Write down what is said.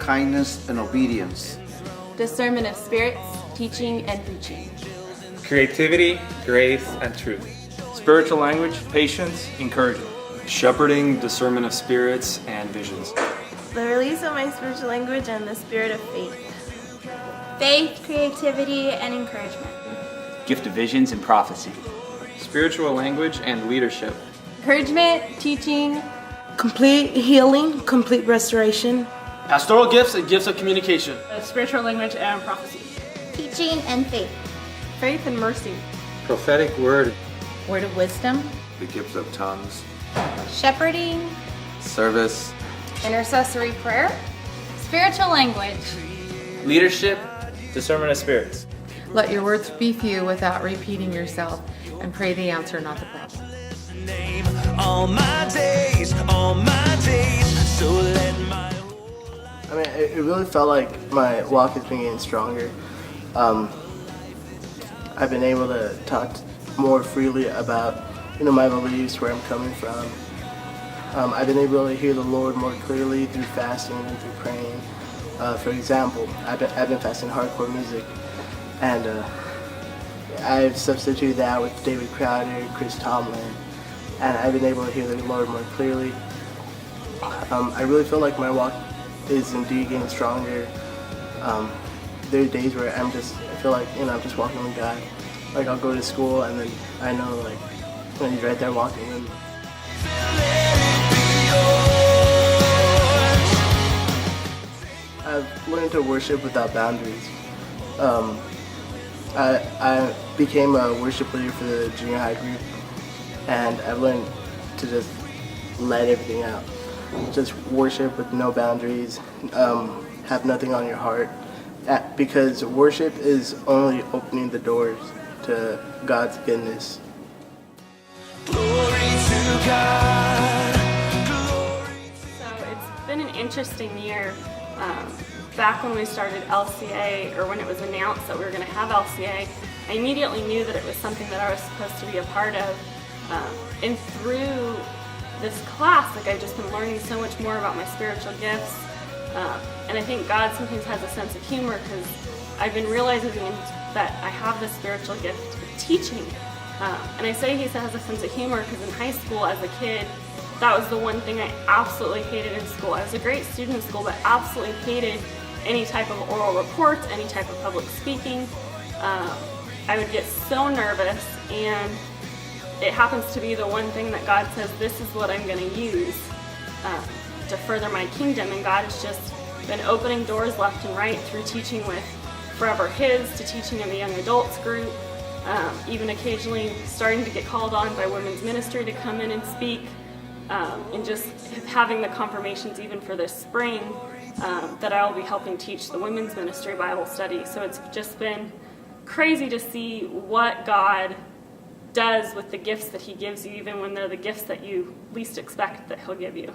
kindness, and obedience. Discernment of spirits, teaching and preaching. Creativity, grace, and truth. Spiritual language, patience, encouragement. Shepherding, discernment of spirits, and visions. The release of my spiritual language and the spirit of faith. Faith, creativity, and encouragement. Gift of visions and prophecy. Spiritual language and leadership. Encouragement, teaching. Complete healing, complete restoration. Pastoral gifts and gifts of communication. Spiritual language and prophecy. Teaching and faith. Faith and mercy. Prophetic word. Word of wisdom. The gift of tongues. Shepherding. Service. Intercessory prayer. Spiritual language. Leadership. Discernment of spirits. Let your words be few without repeating yourself, and pray the answer, not the problem. All my days, so let my... I mean, it really felt like my walk has been getting stronger. I've been able to talk more freely about, my beliefs, where I'm coming from. I've been able to hear the Lord more clearly through fasting and through praying. For example, I've been fasting hardcore music, and I've substituted that with David Crowder, Chris Tomlin, and I've been able to hear the Lord more clearly. I really feel like my walk is indeed getting stronger. There are days where I feel like, I'm just walking with God. Like, I'll go to school and then I know, like, when He's right there walking with me. I've learned to worship without boundaries. I became a worship leader for the junior high group, and I've learned to just let everything out. Just worship with no boundaries, have nothing on your heart, because worship is only opening the doors to God's goodness. So it's been an interesting year. Back when we started LCA, or when it was announced that we were going to have LCA, I immediately knew that it was something that I was supposed to be a part of. And through this class, I've just been learning so much more about my spiritual gifts. And I think God sometimes has a sense of humor, because I've been realizing that I have this spiritual gift of teaching. And I say He has a sense of humor because in high school as a kid, that was the one thing I absolutely hated in school. I was a great student in school, but absolutely hated any type of oral reports, any type of public speaking. I would get so nervous, and it happens to be the one thing that God says, this is what I'm going to use to further my kingdom. And God has just been opening doors left and right through teaching with Forever His, to teaching in the young adults group, even occasionally starting to get called on by women's ministry to come in and speak, and just having the confirmations even for this spring that I'll be helping teach the women's ministry Bible study. So it's just been crazy to see what God does with the gifts that He gives you, even when they're the gifts that you least expect that He'll give you.